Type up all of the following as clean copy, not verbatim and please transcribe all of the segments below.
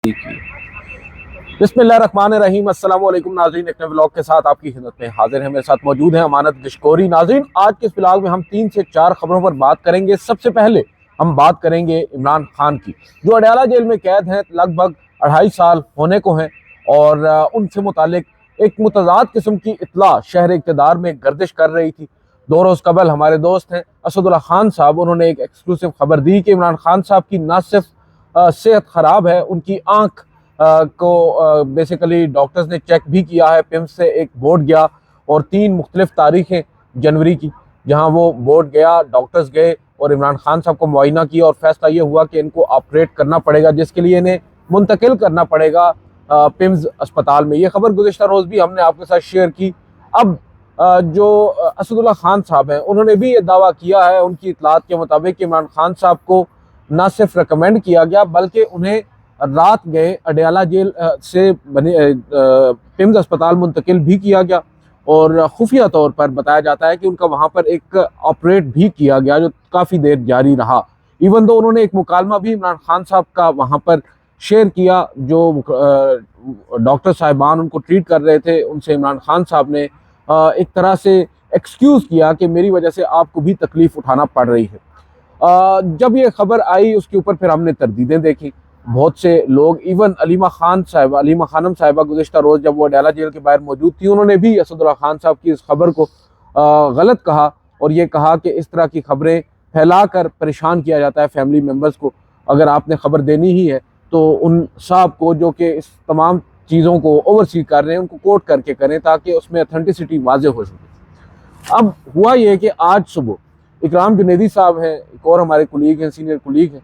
बिस्मिल्लाहिर्रहमानिर्रहीम। अस्सलाम वालेकुम नाज़रीन, एक नए व्लॉग के साथ आपकी खिदमत में हाजिर है। मेरे साथ मौजूद है अमानत गिशकोरी। नाज़रीन, आज के इस व्लॉग में हम 3 से 4 खबरों पर बात करेंगे। सबसे पहले हम बात करेंगे इमरान खान की, जो अडयाला जेल में कैद हैं, लगभग 2.5 साल होने को हैं और उनसे मुतालिक एक मुतज़ाद किस्म की इत्तला शहर इक़्तिदार में गर्दिश कर रही थी। 2 रोज़ कबल हमारे दोस्त हैं असदुल्ला खान साहब, उन्होंने एक एक्सक्लूसिव खबर दी कि इमरान खान साहब की न सिर्फ सेहत ख़राब है, उनकी आँख को बेसिकली डॉक्टर्स ने चेक भी किया है। पिम्स से एक बोर्ड गया और 3 मुख्तलिफ तारीखें जनवरी की, जहां वो बोर्ड गया, डॉक्टर्स गए और इमरान खान साहब को मुआयना किया और फैसला ये हुआ कि इनको ऑपरेट करना पड़ेगा, जिसके लिए इन्हें मुंतकिल करना पड़ेगा पिम्स अस्पताल में। ये खबर गुज़िश्ता रोज़ भी हमने आपके साथ शेयर की। अब जो असदुल्ला खान साहब हैं, उन्होंने भी ये दावा किया है उनकी इतलात के मुताबिक कि इमरान खान साहब को न सिर्फ रिकमेंड किया गया बल्कि उन्हें रात गए अडयाला जेल से बने पिम्स अस्पताल मुंतकिल भी किया गया और खुफिया तौर पर बताया जाता है कि उनका वहाँ पर एक ऑपरेट भी किया गया, जो काफ़ी देर जारी रहा। इवन दो उन्होंने एक मुकालमा भी इमरान खान साहब का वहाँ पर शेयर किया, जो डॉक्टर साहिबान उनको ट्रीट कर रहे थे, उनसे इमरान खान साहब ने एक तरह से एक्सक्यूज़ किया कि मेरी वजह से आपको भी तकलीफ़ उठाना पड़ रही है। जब ये खबर आई उसके ऊपर फिर हमने तरदीदें देखी। बहुत से लोग, इवन अलीमा खानम साहिबा गुज़िश्ता रोज़ जब वो अडयाला जेल के बाहर मौजूद थी, उन्होंने भी असदुल्ला खान साहब की इस खबर को गलत कहा और ये कहा कि इस तरह की खबरें फैला कर परेशान किया जाता है फैमिली मेम्बर्स को। अगर आपने खबर देनी ही है तो उन साहब को जो कि इस तमाम चीज़ों को ओवरसी कर रहे हैं, उनको कोर्ट करके करें ताकि उसमें अथेंटिसिटी वाज़ेह हो सके। अब हुआ ये कि आज सुबह इकराम जुनैदी साहब हैं, एक और हमारे कुलीग हैं, सीनियर कुलीग हैं,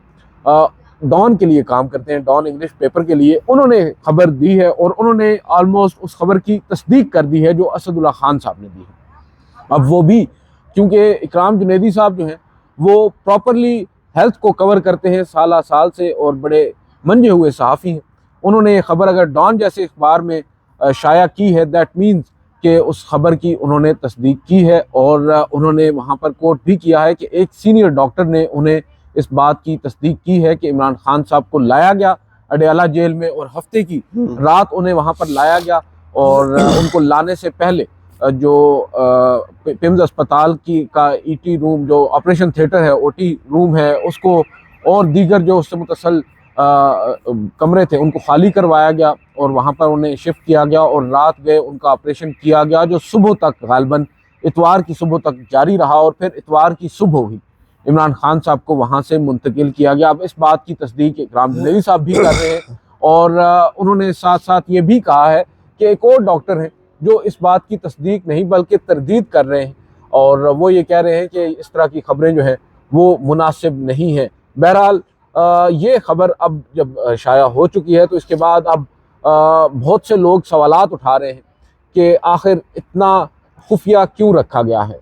डॉन के लिए काम करते हैं, डॉन इंग्लिश पेपर के लिए, उन्होंने खबर दी है और उन्होंने ऑलमोस्ट उस खबर की तस्दीक कर दी है जो असदुल्ला खान साहब ने दी है। अब वो भी क्योंकि इकराम जुनैदी साहब जो हैं वो प्रॉपरली हेल्थ को कवर करते हैं साल से और बड़े मंजे हुए सहाफ़ी हैं। उन्होंने ये खबर अगर डॉन जैसे अखबार में शाया की है, दैट मीन्स कि उस खबर की उन्होंने तस्दीक की है और उन्होंने वहाँ पर कोट भी किया है कि एक सीनियर डॉक्टर ने उन्हें इस बात की तस्दीक की है कि इमरान खान साहब को लाया गया अडयाला जेल में और हफ्ते की रात उन्हें वहाँ पर लाया गया और उनको लाने से पहले जो पिम्स अस्पताल की का ईटी रूम, जो ऑपरेशन थिएटर है, ओटी रूम है, उसको और दीगर जो उससे मुतसल कमरे थे उनको खाली करवाया गया और वहाँ पर उन्हें शिफ्ट किया गया और रात गए उनका ऑपरेशन किया गया, जो सुबह तक गालिबन इतवार की सुबह तक जारी रहा और फिर इतवार की सुबह ही इमरान खान साहब को वहाँ से मुंतकिल किया गया। अब इस बात की तस्दीक इकराम जुनैदी साहब भी कर रहे हैं और उन्होंने साथ साथ ये भी कहा है कि एक और डॉक्टर हैं जो इस बात की तस्दीक नहीं बल्कि तरदीद कर रहे हैं और वो ये कह रहे हैं कि इस तरह की खबरें जो हैं वो मुनासिब नहीं हैं। बहरहाल ये खबर अब जब शाया हो चुकी है तो इसके बाद अब बहुत से लोग सवालात उठा रहे हैं कि आखिर इतना खुफिया क्यों रखा गया है।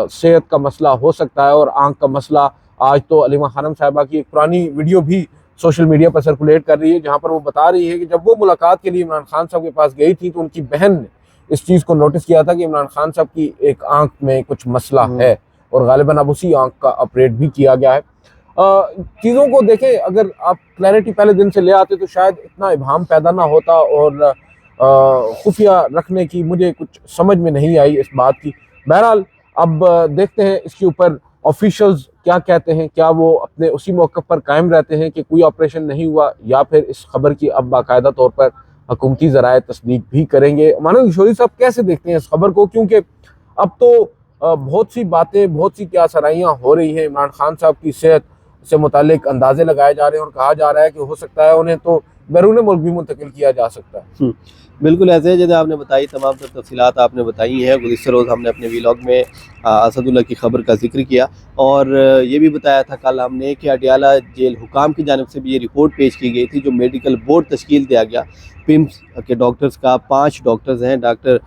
सेहत का मसला हो सकता है और आँख का मसला। आज तो अलीमा खानम साहिबा की एक पुरानी वीडियो भी सोशल मीडिया पर सर्कुलेट कर रही है, जहाँ पर वो बता रही है कि जब वो मुलाकात के लिए इमरान खान साहब के पास गई थी तो उनकी बहन ने इस चीज़ को नोटिस किया था कि इमरान खान साहब की एक आँख में कुछ मसला है और गालिबन अब उसी आँख का ऑपरेट भी किया गया है। चीज़ों को देखें, अगर आप क्लैरिटी पहले दिन से ले आते तो शायद इतना इबहम पैदा ना होता और खुफिया रखने की मुझे कुछ समझ में नहीं आई इस बात की। बहरहाल अब देखते हैं इसके ऊपर ऑफिशियल्स क्या कहते हैं, क्या वो अपने उसी मौक़िफ़ पर कायम रहते हैं कि कोई ऑपरेशन नहीं हुआ, या फिर इस खबर की अब बाकायदा तौर पर हुकूमती ज़राए तस्दीक भी करेंगे। अमानत गिशकोरी साहब कैसे देखते हैं इस खबर को, क्योंकि अब तो बहुत सी बातें, बहुत सी क्या सराहियाँ हो रही हैं, इमरान खान साहब की सेहत से मुतालिक अंदाजे लगाए जा रहे हैं और कहा जा रहा है कि हो सकता है उन्हें तो बैरून मुल्क भी मुंतकिल किया जा सकता है। बिल्कुल ऐसे है जैसे आपने बताई, तमाम तर तफसीलात आपने बताई हैं। गुज़िश्ता रोज़ हमने अपने व्लॉग में असदुल्ला की खबर का जिक्र किया और ये भी बताया था कल हमने कि अडयाला जेल हुकाम की जानिब से भी ये रिपोर्ट पेश की गई थी, जो मेडिकल बोर्ड तश्कील दिया गया पिम्स के डॉक्टर्स का। 5 डॉक्टर्स हैं, डॉक्टर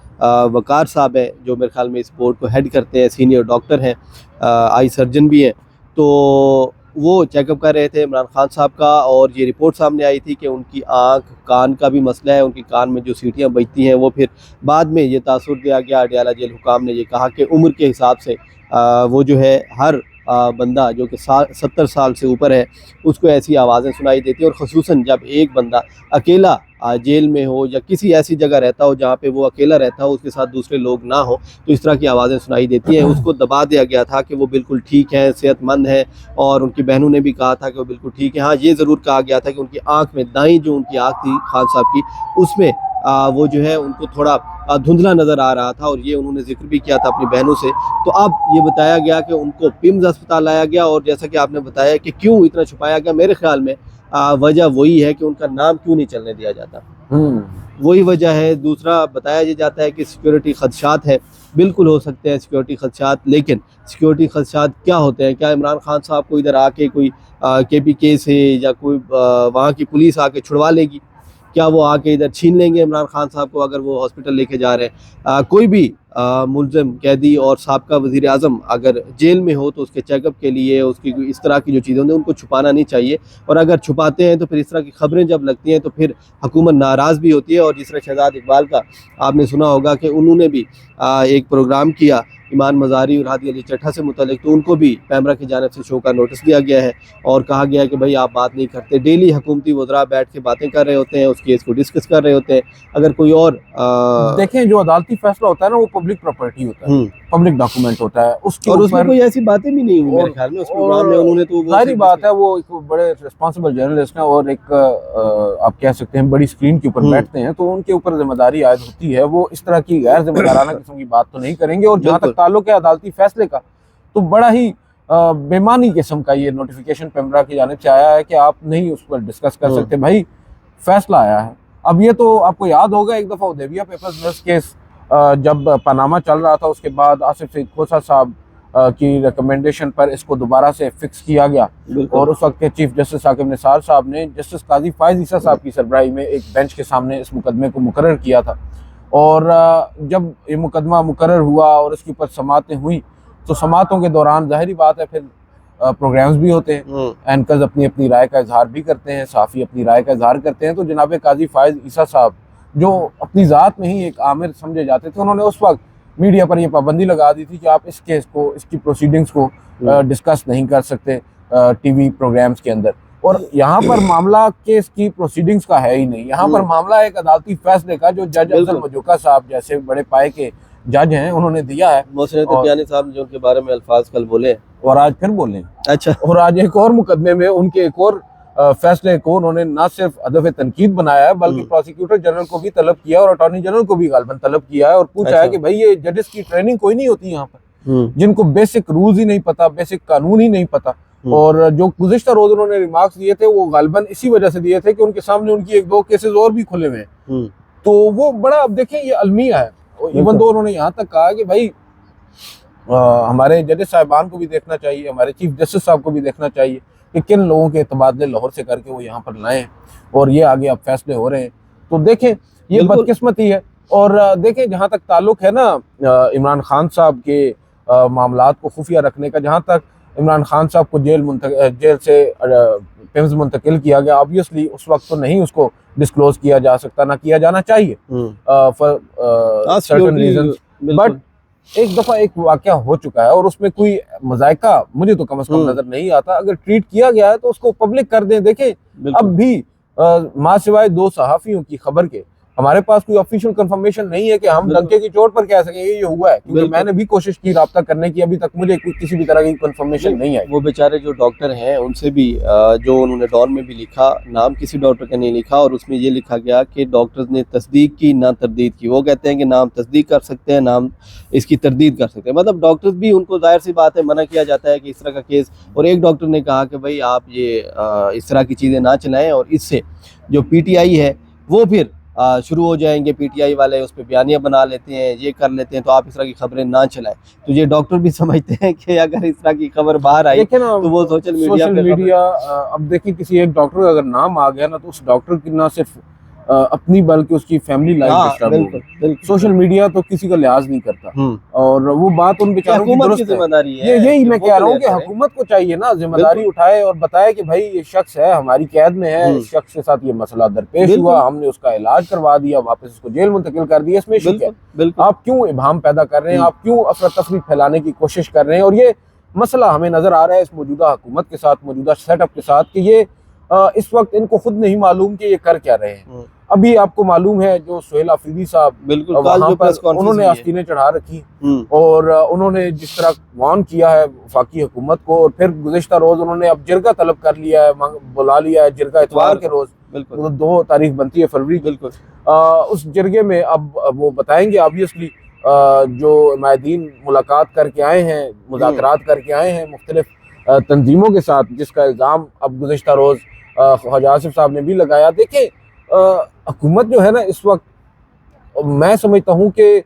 वकार साहब हैं जो मेरे ख्याल में इस बोर्ड को हेड करते हैं, सीनियर डॉक्टर हैं, आई सर्जन भी हैं, तो वो चेकअप कर रहे थे इमरान खान साहब का और ये रिपोर्ट सामने आई थी कि उनकी आँख कान का भी मसला है, उनकी कान में जो सीटियाँ बजती हैं वो फिर बाद में ये तासुर दिया गया। अडयाला जेल हुकाम ने ये कहा कि उम्र के हिसाब से वो जो है हर बंदा जो कि 70 साल से ऊपर है उसको ऐसी आवाज़ें सुनाई देती हैं। और ख़ुसूसन जब एक बंदा अकेला जेल में हो या किसी ऐसी जगह रहता हो जहाँ पे वो अकेला रहता हो, उसके साथ दूसरे लोग ना हो, तो इस तरह की आवाज़ें सुनाई देती हैं। उसको दबा दिया गया था कि वो बिल्कुल ठीक है, सेहतमंद है, और उनकी बहनों ने भी कहा था कि वो बिल्कुल ठीक है। हाँ, ये ज़रूर कहा गया था कि उनकी आँख में, दाईं जो उनकी आँख थी खान साहब की, उसमें वो जो है उनको थोड़ा धुंधला नज़र आ रहा था, और ये उन्होंने जिक्र भी किया था अपनी बहनों से। तो अब ये बताया गया कि उनको पिम्स अस्पताल लाया गया, और जैसा कि आपने बताया कि क्यों इतना छुपाया गया, मेरे ख्याल में वजह वही है कि उनका नाम क्यों नहीं चलने दिया जाता, वही वजह है। दूसरा बताया ये जाता है कि सिक्योरिटी खदशात है, बिल्कुल हो सकते हैं सिक्योरिटी खदशात, लेकिन सिक्योरिटी खदशात क्या होते हैं? क्या इमरान खान साहब को इधर आके कोई KPK से या कोई वहाँ की पुलिस आके छुड़वा लेगी? क्या वो आके इधर छीन लेंगे इमरान खान साहब को अगर वो हॉस्पिटल लेके जा रहे हैं? कोई भी मुल्ज़िम, कैदी और साबका वज़ीर आज़म अगर जेल में हो तो उसके चेकअप के लिए उसकी इस तरह की जो चीज़ें होती हैं उनको छुपाना नहीं चाहिए, और अगर छुपाते हैं तो फिर इस तरह की खबरें जब लगती हैं तो फिर हुकूमत नाराज़ भी होती है। और जिस तरह शहजाद इकबाल का आपने सुना होगा कि उन्होंने भी एक प्रोग्राम किया ईमान मज़ारी और हादी अली चट्ठा से मुतल्लिक, तो उनको भी पैमरा की जानिब से शो का नोटिस दिया गया है और कहा गया है कि भाई आप बात नहीं करते। डेली हुकूमती वज़रा बैठ के बातें कर रहे होते हैं, उस केस को डिस्कस कर रहे होते हैं। अगर कोई और देखें, जो अदालती फैसला होता है ना, वो पब्लिक प्रॉपर्टी होता है, पब्लिक डॉक्यूमेंट होता है, उसके और उसमें कोई ऐसी बातें भी नहीं हुई मेरे ख्याल में उस प्रोग्राम में। उन्होंने तो जाहिर बात है वो एक बड़े रिस्पॉन्सिबल जर्नलिस्ट हैं और एक आप कह सकते हैं बड़ी स्क्रीन के ऊपर बैठते हैं, तो उनके ऊपर जिम्मेदारी आयद होती है। वो इस तरह की गैर जिम्मेदाराना किस्म की बात तो नहीं करेंगे। और जहाँ तक ताल्लुक है अदालती फैसले का, तो बड़ा ही बेमानी किस्म का ये नोटिफिकेशन पैमरा की जानिब से आया है कि आप नहीं उस पर डिस्कस कर सकते। भाई फैसला आया है। अब ये तो आपको याद होगा एक दफ़ा उदेबिया पेपर्स मिल्स केस जब पनामा चल रहा था, उसके बाद आसिफ सईद खोसा साहब की रिकमेंडेशन पर इसको दोबारा से फिक्स किया गया, और उस वक्त के चीफ जस्टिस साकिब निसार साहब ने जस्टिस काजी फायज ईसा साहब की सरबराही में एक बेंच के सामने इस मुकदमे को मुकर्रर किया था। और जब ये मुकदमा मुकर्रर हुआ और इसके ऊपर समातें हुई, तो समातों के दौरान जाहिर बात है फिर प्रोग्राम्स भी होते हैं, एंकर्स अपनी अपनी राय का इजहार भी करते हैं, साफ़ी अपनी राय का इजहार करते हैं। तो जनाब काजी फायज ईसा साहब जो अपनी ज़ात में ही एक आमिर समझे जाते थे, उन्होंने उस वक्त मीडिया पर यह पाबंदी लगा दी थी कि आप इस केस को, इसकी प्रोसीडिंग्स को डिस्कस नहीं कर सकते टीवी प्रोग्राम्स के अंदर। और यहाँ पर मामला केस की प्रोसीडिंग्स का है ही नहीं, यहाँ पर मामला एक अदालती फैसले का जो जज अफजल मजूका साहब जैसे बड़े पाए के जज हैं उन्होंने दिया है। मोहसिन तकियानी साहब जो उनके बारे में अल्फाज कल बोले और आज फिर बोले। अच्छा। और आज एक और मुकदमे में उनके एक और फैसले को उन्होंने ना सिर्फ अदब तनकीद बनाया है, बल्कि प्रोसिक्यूटर जनरल को भी तलब किया और अटॉर्नी जनरल को भी गालबन तलब किया है और पूछा है कि भाई ये जजेस की ट्रेनिंग कोई नहीं होती यहाँ पर, जिनको बेसिक रूल्स ही नहीं पता, बेसिक कानून ही नहीं पता। और जो गुज़िश्ता रोज उन्होंने रिमार्क्स दिए थे वो गालबन इसी वजह से दिए थे कि उनके सामने उनकी एक दो केसेस और भी खुले हुए हैं। तो वो बड़ा, अब देखें ये अलमिया है। इवन दो उन्होंने यहाँ तक कहा कि भाई हमारे जजेस साहिबान को भी देखना चाहिए, हमारे चीफ जस्टिस साहब को भी देखना चाहिए कि किन लोगों के तबादले लाहौर से करके वो यहाँ पर लाएं और ये आगे अब फैसले हो रहे हैं। तो देखें ये बदकिस्मती है। और देखें जहाँ तक ताल्लुक है ना इमरान खान साहब के मामलात को खुफिया रखने का, जहाँ तक इमरान खान साहब को जेल से पिम्स मुंतकिल किया गया, ऑब्वियसली उस वक्त तो नहीं उसको डिस्क्लोज किया जा सकता, ना किया जाना चाहिए फॉर सर्टेन रीजंस। बट एक दफ़ा एक वाक़या हो चुका है और उसमें कोई मज़ायका मुझे तो कम से कम नज़र नहीं आता। अगर ट्वीट किया गया है तो उसको पब्लिक कर दें। देखें अब भी माँ सिवाय दो सहाफ़ियों की खबर के हमारे पास कोई ऑफिशियल कंफर्मेशन नहीं है कि हम डंके की चोट पर कह सकें ये हुआ है, क्योंकि मैंने भी कोशिश की राब्ता करने की, अभी तक मुझे किसी भी तरह की कंफर्मेशन नहीं आई। वो बेचारे जो डॉक्टर हैं उनसे भी जो उन्होंने डॉन में भी लिखा, नाम किसी डॉक्टर का नहीं लिखा और उसमें ये लिखा गया कि डॉक्टर्स ने तस्दीक की ना तरदीद की। वो कहते हैं कि नाम तस्दीक कर सकते हैं, नाम इसकी तरदीद कर सकते हैं। मतलब डॉक्टर्स भी, उनको जाहिर सी बात है मना किया जाता है कि इस तरह का केस। और एक डॉक्टर ने कहा कि भाई आप ये इस तरह की चीज़ें ना चलाएं और इससे जो PTI है वो फिर शुरू हो जाएंगे, PTI वाले उस पर बयानियाँ बना लेते हैं, ये कर लेते हैं, तो आप इस तरह की खबरें ना चलाएं। तो ये डॉक्टर भी समझते हैं कि अगर इस तरह की खबर बाहर आई तो वो सोशल मीडिया अब देखिए किसी एक डॉक्टर का अगर नाम आ गया ना तो उस डॉक्टर की ना सिर्फ अपनी बल्कि उसकी फैमिली लाइफ डिस्टर्ब होगी। सोशल मीडिया तो किसी का लिहाज नहीं करता और वो बात उन बेचारों की दुरुस्त जिम्मेदारी है। यही मैं कह रहा हूँ कि हुकूमत को चाहिए ना जिम्मेदारी उठाए और बताए कि भाई ये शख्स है हमारी कैद में है, इस शख्स के साथ ये मसला दरपेश हुआ, हमने उसका इलाज करवा दिया, वापस उसको जेल मुंतकिल कर दिया। इसमें शिक है। आप क्यों इबाहम पैदा कर रहे हैं, आप क्यों अफरा तफरी फैलाने की कोशिश कर रहे हैं? और ये मसला हमें नज़र आ रहा है इस मौजूदा हुकूमत के साथ, मौजूदा सेटअप के साथ, कि ये इस वक्त इनको खुद नहीं मालूम कि ये कर क्या रहे हैं। अभी आपको मालूम है जो सोहेल आफरीदी साहब बिल्कुल वहाँ पर उन्होंने आस्तीनें चढ़ा रखी और उन्होंने जिस तरह वार्न किया है वफाकी हुकूमत को, और फिर गुज़िश्ता रोज़ उन्होंने अब जिरगा तलब कर लिया है, बुला लिया है जिरगा इतवार के रोज़, तो 2 तारीख बनती है फरवरी। बिल्कुल उस जिरगे में अब वो बताएंगे ऑब्वियसली जो माहिदीन मुलाकात करके आए हैं, मुज़ाकरात करके आए हैं मुख्तलिफ तंजीमों के साथ, जिसका इल्ज़ाम अब गुज़िश्ता रोज़ ख्वाजा आसिफ साहब ने भी लगाया। देखिए हुकूमत जो है ना इस वक्त, मैं समझता हूँ कि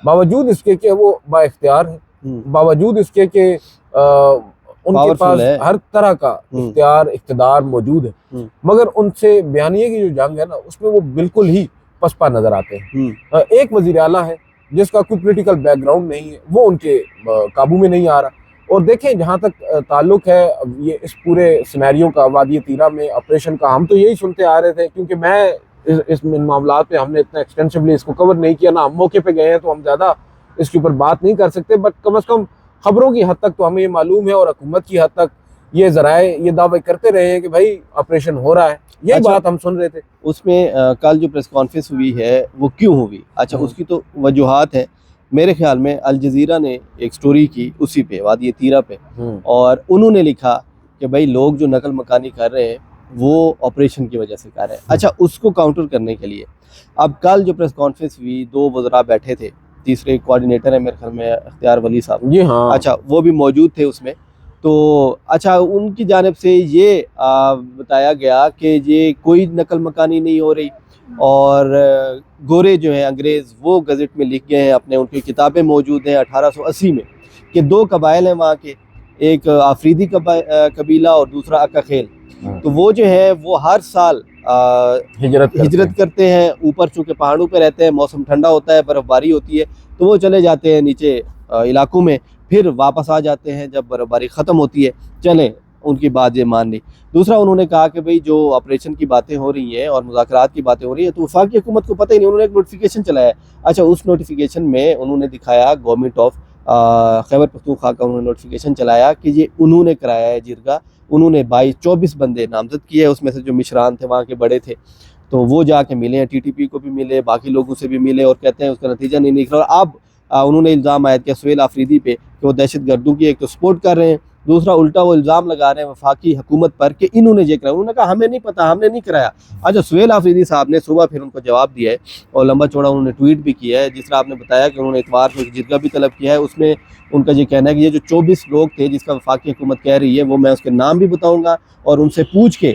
बावजूद इसके कि वो बाइख्तियार है, बावजूद इसके कि उनके पास हर तरह का इख्तियार इख्तिदार मौजूद है, मगर उनसे बयानिए की जो जंग है ना उसमें वो बिल्कुल ही पसपा नजर आते हैं। एक वज़ीर आला है जिसका कोई पॉलिटिकल बैकग्राउंड नहीं है, वो उनके काबू में नहीं आ रहा। और देखें जहाँ तक ताल्लुक है ये इस पूरे सिनेरियो का, वादी तीरा में ऑपरेशन का, हम तो यही सुनते आ रहे थे, क्योंकि मैं इस मामला पे हमने इतना एक्सटेंसिवली इसको कवर नहीं किया ना, हम मौके पे गए हैं तो हम ज़्यादा इसके ऊपर बात नहीं कर सकते, बट कम से कम खबरों की हद तक तो हमें ये मालूम है और हुकूमत की हद तक ये ज़राए ये दावे करते रहे हैं कि भाई ऑपरेशन हो रहा है। ये बात हम सुन रहे थे। उसमें कल जो प्रेस कॉन्फ्रेंस हुई है वो क्यों हुई? अच्छा, उसकी तो वजूहात है। मेरे ख्याल में अल जज़ीरा ने एक स्टोरी की उसी पे, वादी तीरा पे, और उन्होंने लिखा कि भाई लोग जो नकल मकानी कर रहे हैं वो ऑपरेशन की वजह से कर रहे हैं। अच्छा, उसको काउंटर करने के लिए अब कल जो प्रेस कॉन्फ्रेंस हुई, 2 वज़रा बैठे थे, तीसरे कोऑर्डिनेटर है मेरे ख्याल में अख्तियार वली साहब जी, हाँ, अच्छा, वो भी मौजूद थे उसमें। तो अच्छा, उनकी जानिब से ये बताया गया कि ये कोई नकल मकानी नहीं हो रही, और गोरे जो हैं अंग्रेज़ वो गज़ट में लिख गए हैं अपने, उनकी किताबें मौजूद हैं 1880 में, कि 2 कबाइल हैं वहाँ के, एक आफरीदी कबीला और दूसरा अक्का खेल। तो वो जो है वो हर साल हिजरत करते हैं ऊपर, चूँकि पहाड़ों पे रहते हैं, मौसम ठंडा होता है, बर्फ़बारी होती है, तो वो चले जाते हैं नीचे इलाकों में, फिर वापस आ जाते हैं जब बर्फ़बारी ख़त्म होती है। चलें, उनकी बात ये मान ली। दूसरा उन्होंने कहा कि भाई जो ऑपरेशन की बातें हो रही हैं और मुज़ाकरात की बातें हो रही हैं, तो वफाकी हुकूमत को पता ही नहीं, उन्होंने एक नोटिफिकेशन चलाया। अच्छा, उस नोटिफिकेशन में उन्होंने दिखाया गवर्नमेंट ऑफ खैबर पख्तूनख्वा का उन्होंने नोटिफिकेशन चलाया कि ये उन्होंने कराया है जिरगा, उन्होंने 24 बंदे नामजद किए, उसमें से जो मिशरान थे वहाँ के बड़े थे, तो वो जाके मिले हैं, TTP को भी मिले, बाकी लोगों से भी मिले, और कहते हैं उसका नतीजा नहीं निकला। और अब उन्होंने इल्ज़ाम आयद किया सोहेल आफरीदी पे कि वो दहशत गर्दों की एक तो सपोर्ट कर रहे हैं, दूसरा उल्टा वो इल्ज़ाम लगा रहे हैं वफाकी हुकूमत पर कि इन्होंने ये कराया। उन्होंने कहा हमें नहीं पता, हमने नहीं कराया। अच्छा, सोहेल आफरीदी साहब ने सुबह फिर उनको जवाब दिया है और लंबा चौड़ा उन्होंने ट्वीट भी किया है, जिस तरह आपने बताया कि उन्होंने इतवार को जिरगा भी तलब किया है। उसमें उनका ये कहना है कि ये जो 24 लोग थे जिसका वफाकी हुकूमत कह रही है, वो मैं उसके नाम भी बताऊँगा और उनसे पूछ के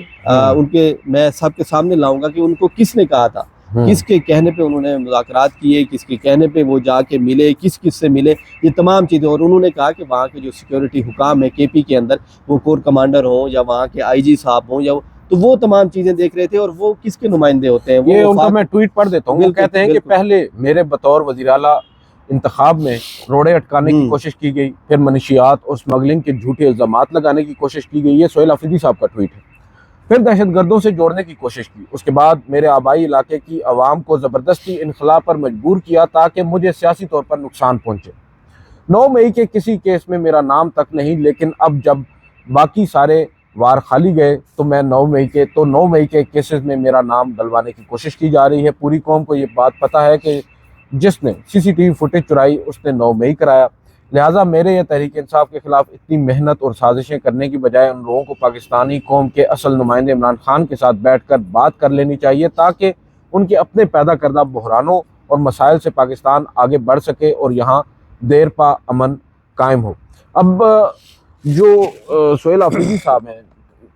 उनके मैं सबके सामने लाऊँगा कि उनको किसने कहा था, किसके कहने पे उन्होंने मुज़ाकरात किए, किसके कहने पे वो जाके मिले, किस से मिले, ये तमाम चीज़ें। और उन्होंने कहा कि वहाँ के जो सिक्योरिटी हुकाम है KP के अंदर, वो कोर कमांडर हों या वहाँ के IG साहब हों, या तो वो तमाम चीज़ें देख रहे थे, और वो किसके नुमाइंदे होते हैं। ये उनका मैं ट्वीट पढ़ देता हूँ। वो कहते हैं कि पहले मेरे बतौर वज़ीर आला इंतखाब में रोड़े अटकाने की कोशिश की गई, फिर मनशियात और स्मगलिंग के झूठे इल्ज़ामात लगाने की कोशिश की गई, ये सोहेल आफरीदी साहब का ट्वीट है। फिर दहशतगर्दों से जोड़ने की कोशिश की, उसके बाद मेरे आबाई इलाके की आवाम को ज़बरदस्ती इनखला पर मजबूर किया ताकि मुझे सियासी तौर पर नुकसान पहुँचे। 9 मई के किसी केस में मेरा नाम तक नहीं, लेकिन अब जब बाकी सारे वार खाली गए तो 9 मई के केसेस में मेरा नाम डलवाने की कोशिश की जा रही है। पूरी कौम को ये बात पता है कि जिसने CCTV फुटेज चुराई उसने 9 मई कराया, लिहाजा मेरे ये तहरीक इंसाफ के खिलाफ इतनी मेहनत और साजिशें करने की बजाय उन लोगों को पाकिस्तानी कौम के असल नुमाइंदे इमरान खान के साथ बैठकर बात कर लेनी चाहिए, ताकि उनके अपने पैदा करदा बहरानों और मसाइल से पाकिस्तान आगे बढ़ सके और यहाँ देर पा अमन कायम हो। अब जो सोहेल आफरीदी साहब हैं,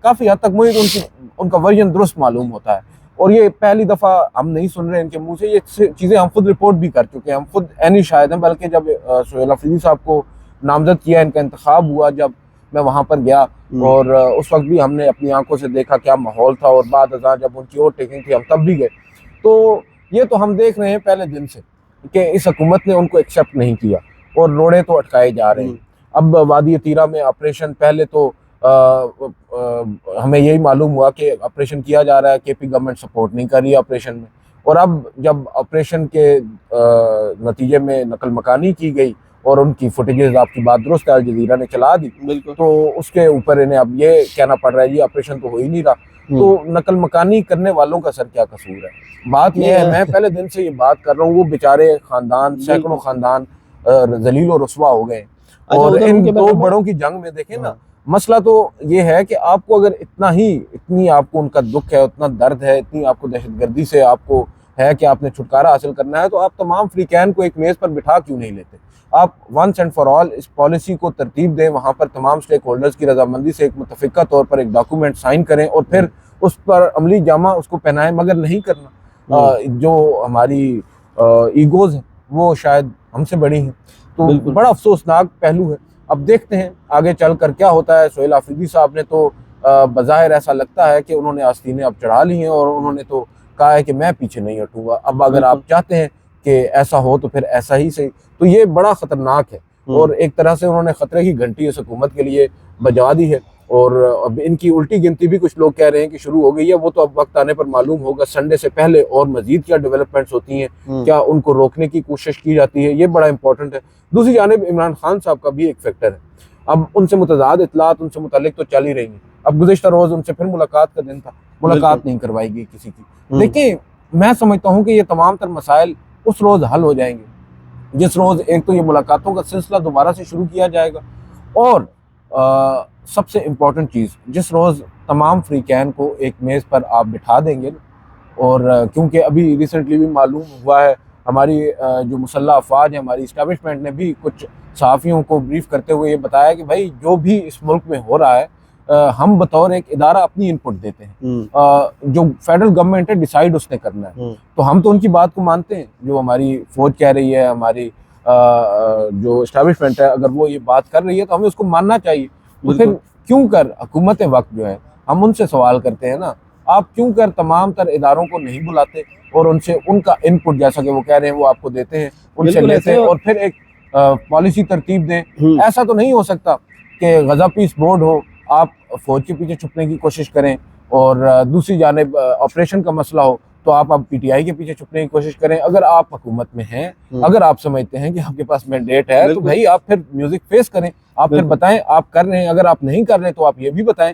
काफ़ी हद तक मुझे उनका वर्जन दुरुस्त मालूम होता है, और ये पहली दफ़ा हम नहीं सुन रहे इनके मुंह से, ये चीज़ें हम खुद रिपोर्ट भी कर चुके हैं, हम खुद ऐनी शायद हैं। बल्कि जब सोहेल आफरीदी साहब को नामजद किया, इनका इंतखाब हुआ, जब मैं वहाँ पर गया और उस वक्त भी हमने अपनी आंखों से देखा क्या माहौल था, और बाद अज़ां जब उनकी और टेकिंग थी हम तब भी गए। तो ये तो हम देख रहे हैं पहले दिन से कि इस हुकूमत ने उनको एक्सेप्ट नहीं किया और रोड़े तो अटकाए जा रहे हैं। अब वादी तीरा में ऑपरेशन, पहले तो हमें यही मालूम हुआ कि ऑपरेशन किया जा रहा है, KP गवर्नमेंट सपोर्ट नहीं कर रही है ऑपरेशन में, और अब जब ऑपरेशन के नतीजे में नकल मकानी की गई और उनकी फुटेजेस, आपकी बात दुरुस्त है, अल जजीरा ने चला दी, बिल्कुल। तो उसके ऊपर इन्हें अब ये कहना पड़ रहा है जी ऑपरेशन तो हो ही नहीं रहा। तो नकल मकानी करने वालों का सर क्या कसूर है? बात यह है, मैं पहले दिन से ये बात कर रहा हूँ, वो बेचारे खानदान, सैकड़ों खानदान जलील और रुस्वा हो गए। और इन दो बड़ों की जंग में देखें ना, मसला तो ये है कि आपको अगर इतनी आपको उनका दुख है, उतना दर्द है, इतनी आपको दहशतगर्दी से आपको है कि आपने छुटकारा हासिल करना है, तो आप तमाम फ्रीकैन को एक मेज पर बिठा क्यों नहीं लेते? आप वंस एंड फॉर ऑल इस पॉलिसी को तरतीब दें, वहाँ पर तमाम स्टेक होल्डर्स की रजामंदी से एक मुतफिका तौर पर एक डॉक्यूमेंट साइन करें और फिर उस पर अमली जामा उसको पहनाएं, मगर नहीं करना। जो हमारी ईगोज हैं वो शायद हमसे बड़ी हैं, तो बड़ा अफसोसनाक पहलू है। अब देखते हैं आगे चल कर क्या होता है। सोहेल आफरीदी साहब ने तो बज़ाहिर ऐसा लगता है कि उन्होंने आस्तीनें अब चढ़ा ली हैं और उन्होंने तो कहा है कि मैं पीछे नहीं हटूंगा। अब अगर आप चाहते हैं कि ऐसा हो तो फिर ऐसा ही सही, तो ये बड़ा ख़तरनाक है और एक तरह से उन्होंने ख़तरे की घंटी इस हुकूमत के लिए बजा दी है। और अब इनकी उल्टी गिनती भी कुछ लोग कह रहे हैं कि शुरू हो गई है, वो तो अब वक्त आने पर मालूम होगा। संडे से पहले और मजीद क्या डेवलपमेंट्स होती हैं, क्या उनको रोकने की कोशिश की जाती है, ये बड़ा इंपॉर्टेंट है। दूसरी जानिब इमरान खान साहब का भी एक फैक्टर है। अब उनसे मुतज़ाद इत्तलात उनसे मुतालिक तो चल ही रही हैं। अब गुज़िश्ता रोज़ उनसे फिर मुलाकात का दिन था, मुलाकात नहीं करवाई गई किसी की। देखिए, मैं समझता हूँ कि ये तमाम तर मसाइल उस रोज़ हल हो जाएंगे जिस रोज़ एक तो ये मुलाकातों का सिलसिला दोबारा से शुरू किया जाएगा, और सबसे इम्पॉर्टेंट चीज़, जिस रोज़ तमाम फ्रीकैन को एक मेज़ पर आप बिठा देंगे ना, और क्योंकि अभी रिसेंटली भी मालूम हुआ है, हमारी जो मुसल्लह अफवाज है, हमारी इस्टेब्लिशमेंट ने भी कुछ सहाफ़ियों को ब्रीफ करते हुए ये बताया कि भाई जो भी इस मुल्क में हो रहा है, हम बतौर एक इदारा अपनी इनपुट देते हैं। जो फेडरल गवर्नमेंट है डिसाइड उसने करना है, तो हम तो उनकी बात को मानते हैं। जो हमारी फौज कह रही है, हमारी जो इस्टेब्लिशमेंट है, अगर वो ये बात कर रही है तो हमें उसको मानना चाहिए। तो फिर क्यों कर हुकूमत वक्त जो है, हम उनसे सवाल करते हैं ना, आप क्यों कर तमाम तर इदारों को नहीं बुलाते और उनसे उनका इनपुट, जैसा कि वो कह रहे हैं, वो आपको देते हैं, उनसे लेते हैं और फिर एक पॉलिसी तरतीब दें। ऐसा तो नहीं हो सकता कि गज़ा पीस बोर्ड हो, आप फौज के पीछे छुपने की कोशिश करें, और दूसरी जानिब ऑपरेशन का मसला हो तो आप अब पीटीआई के पीछे छुपने की कोशिश करें। अगर आप हुकूमत में हैं, अगर आप समझते हैं कि आपके पास मैंडेट है, तो भाई आप फिर म्यूजिक फेस करें, आप फिर बताएं आप कर रहे हैं। अगर आप नहीं कर रहे तो आप ये भी बताएं।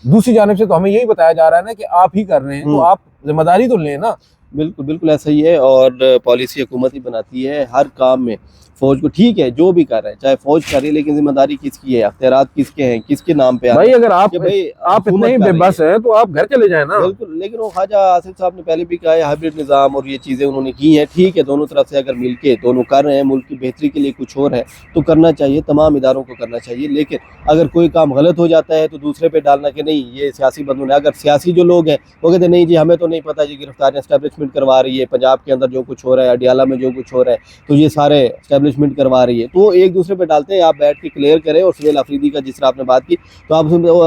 दूसरी जानिब से तो हमें यही बताया जा रहा है ना कि आप ही कर रहे हैं, तो आप जिम्मेदारी तो लें ना। बिल्कुल बिल्कुल ऐसा ही है, और पॉलिसी हुकूमत ही बनाती है हर काम में। फौज को ठीक है जो भी कर रहा है, चाहे फौज कर रही है, लेकिन जिम्मेदारी किसकी है, अख्तियारात किसके हैं, किसके नाम पे भाई अगर आप इतने ही बेबस हैं तो आप घर चले जाएं ना। बिल्कुल, लेकिन वो ख्वाजा आसिफ साहब ने पहले भी कहा है, हाइब्रिड निज़ाम और ये चीज़ें उन्होंने की हैं, ठीक है, दोनों तरफ से अगर मिलके दोनों कर रहे हैं, मुल्क की बेहतरी के लिए कुछ और है तो करना चाहिए, तमाम इदारों को करना चाहिए। लेकिन अगर कोई काम गलत हो जाता है तो दूसरे पे डालना कि नहीं ये सियासी बंदों ने, अगर सियासी जो लोग हैं वो कहते हैं नहीं जी हमें तो नहीं पता, जी गिरफ्तारियाँ एस्टेब्लिशमेंट करवा रही है, पंजाब के अंदर जो कुछ हो रहा है, अडियाला में जो कुछ हो रहा है, तो ये सारे एस्टेब्लिशमेंट करवा रही है, तो एक दूसरे पे डालते हैं। आप बैठ के क्लियर करें। और सोहेल आफरीदी का जिस तरह आपने बात की, तो आप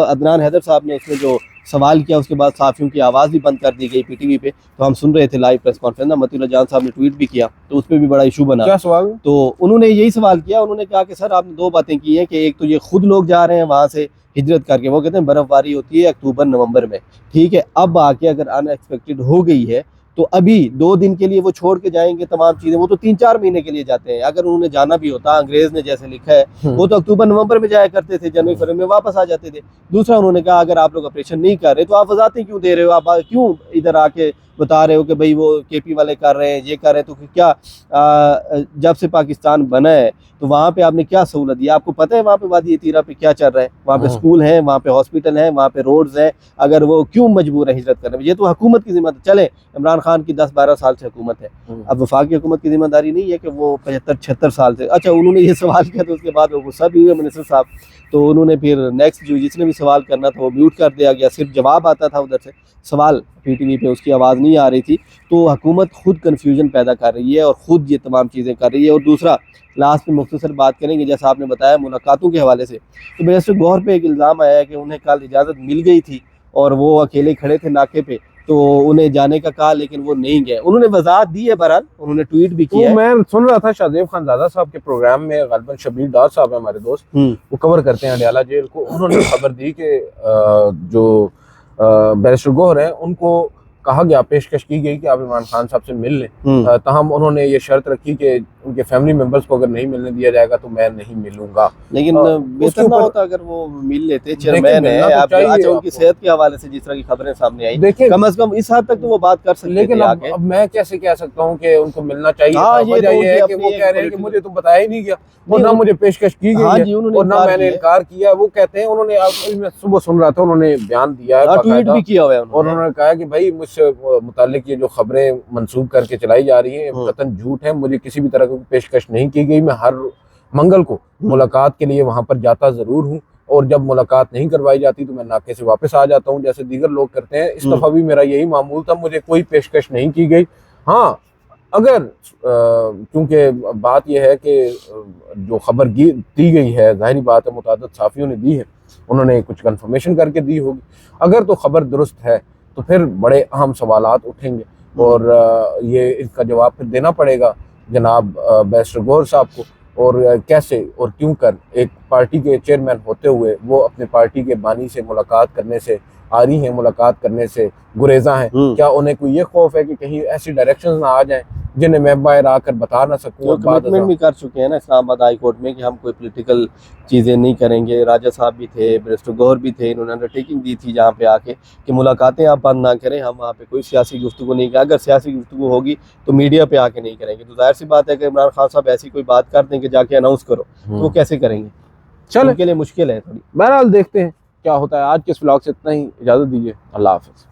अदनान हैदर साहब ने उसमें जो सवाल किया, उसके बाद साफियों की आवाज़ भी बंद कर दी गई पीटीवी पे, तो हम सुन रहे थे लाइव प्रेस कॉन्फ्रेंस ना, मतीउल्लाह जान साहब ने ट्वीट भी किया, तो उस पर भी बड़ा इशू बना। क्या सवाल? तो उन्होंने यही सवाल किया, उन्होंने कहा कि सर आपने दो बातें की हैं कि एक तो ये खुद लोग जा रहे हैं वहाँ से हिजरत करके, वो कहते हैं बर्फबारी होती है अक्टूबर नवंबर में, ठीक है, अब आके अगर अनएक्सपेक्टेड हो गई है तो अभी 2 दिन के लिए वो छोड़ के जाएंगे तमाम चीजें, वो तो 3-4 महीने के लिए जाते हैं। अगर उन्होंने जाना भी होता, अंग्रेज ने जैसे लिखा है, वो तो अक्टूबर नवंबर में जाया करते थे, जनवरी फरवरी में वापस आ जाते थे। दूसरा उन्होंने कहा अगर आप लोग ऑपरेशन नहीं कर रहे तो आप वजातें क्यों दे रहे हो, आप क्यों इधर आके बता रहे हो कि भाई वो केपी वाले कर रहे हैं, ये कर रहे हैं, तो क्या जब से पाकिस्तान बना है तो वहाँ पे आपने क्या सहूलत दी? आपको पता है वहाँ पे वादी तीरा पे क्या चल रहा है, वहाँ पे स्कूल हैं, वहाँ पे हॉस्पिटल हैं, वहाँ पे रोड्स हैं, अगर वो क्यों मजबूर है हिजरत करने में? ये तो हुकूमत की जिम्मेदारी। चले इमरान खान की 10-12 साल से हुकूमत है, अब वफाकी हुकूमत की जिम्मेदारी नहीं है कि वो 75-76 साल से। अच्छा, उन्होंने ये सवाल किया तो उसके बाद वो गुस्सा भी हुए मिनिस्टर साहब, तो उन्होंने फिर नेक्स्ट जो जिसने भी सवाल करना था वो म्यूट कर दिया गया, सिर्फ जवाब आता था उधर से, सवाल पीटीवी पे उसकी आवाज़ नहीं आ रही थी। तो हुकूमत खुद कन्फ्यूजन पैदा कर रही है और ख़ुद ये तमाम चीज़ें कर रही है। और दूसरा लास्ट में मुख्तसर बात करेंगे, जैसा आपने बताया मुलाकातों के हवाले से, तो मिनिस्टर गौहर पे एक इल्ज़ाम आया है कि उन्हें कल इजाज़त मिल गई थी और वो अकेले खड़े थे नाके पे, तो उन्हें जाने का कहा लेकिन वो नहीं गए। उन्होंने वजाहत दी है, बहरहाल उन्होंने ट्वीट भी किया है। मैं सुन रहा था शाहजेब खानजादा साहब के प्रोग्राम में, गलबन शबीर डार साहब है हमारे दोस्त, वो कवर करते हैं अडियाला जेल को, उन्होंने खबर दी कि जो बैरिस्टर गौहर है उनको कहा गया, पेशकश की गई कि आप इमरान खान साहब से मिल लें, तहम उन्होंने ये शर्त रखी कि उनके फैमिली मेंबर्स को अगर नहीं मिलने दिया जाएगा तो मैं नहीं मिलूंगा। लेकिन बेहतर ना होता अगर वो मिल लेते। चेयरमैन है आप, अच्छा उनकी सेहत के हवाले से जिस तरह की खबरें सामने आई, देखिए कम से कम इस हद तक तो वो बात कर सकते। लेकिन अब मैं कैसे कह सकता हूँ कि उनको मिलना चाहिए। वजह ये है कि वो कह रहे हैं कि मुझे तो बताया ही नहीं गया और ना मुझे पेशकश की गई है और ना मैंने इनकार किया। वो कहते हैं, उन्होंने मैं सुबह सुन रहा था, उन्होंने बयान दिया है, ट्वीट भी किया हुआ है और उन्होंने कहा कि भाई मुझसे मुतालिक ये जो खबरें मंसूब करके चलाई जा रही है कतई झूठ है, मुझे किसी भी तरह की पेशकश नहीं की गई। मैं हर मंगल को मुलाकात के लिए वहां पर जाता जरूर हूँ और जब मुलाकात नहीं करवाई जाती तो मैं नाके से वापस आ जाता हूँ जैसे दीगर लोग करते हैं। इस दफा भी मेरा यही मामूल था, मुझे कोई पेशकश नहीं की गई। हाँ, अगर क्योंकि बात यह है कि जो खबर दी गई है, जाहिर बात है मुतादिद साफियों ने दी है, उन्होंने कुछ कंफर्मेशन करके दी होगी। अगर तो खबर दुरुस्त है तो फिर बड़े अहम सवालात उठेंगे और ये इसका जवाब फिर देना पड़ेगा जनाब बैरिस्टर गौहर साहब को। और कैसे और क्यों कर एक पार्टी के चेयरमैन होते हुए वो अपने पार्टी के बानी से मुलाकात करने से आ रही हैं, मुलाकात करने से गुरेजा हैं। क्या उन्हें कोई ये खौफ है कि कहीं ऐसी डायरेक्शंस ना आ जाएं जिन्हें मैं बाहर आकर बता ना सकूं? कमिटमेंट भी कर चुके हैं ना इस्लामाबाद हाई कोर्ट में कि हम कोई पॉलिटिकल चीज़ें नहीं करेंगे। राजा साहब भी थे, बैरिस्टर गौहर भी थे, इन्होंने अंडरटेकिंग दी थी जहाँ पे आके कि मुलाकातें आप बंद ना करें, हम वहाँ पे कोई सियासी गुफ्तगू नहीं करें, अगर सियासी गुफ्तगू होगी तो मीडिया पे आके नहीं करेंगे। तो जाहिर सी बात है कि इमरान खान साहब ऐसी कोई बात कर दें कि जाके अनाउंस करो, तो वो कैसे करेंगे? चलो, उनके लिए मुश्किल है थोड़ी। बहरहाल देखते हैं क्या होता है। आज के इस व्लॉग से इतना ही, इजाज़त दीजिए, अल्लाह हाफ़िज़।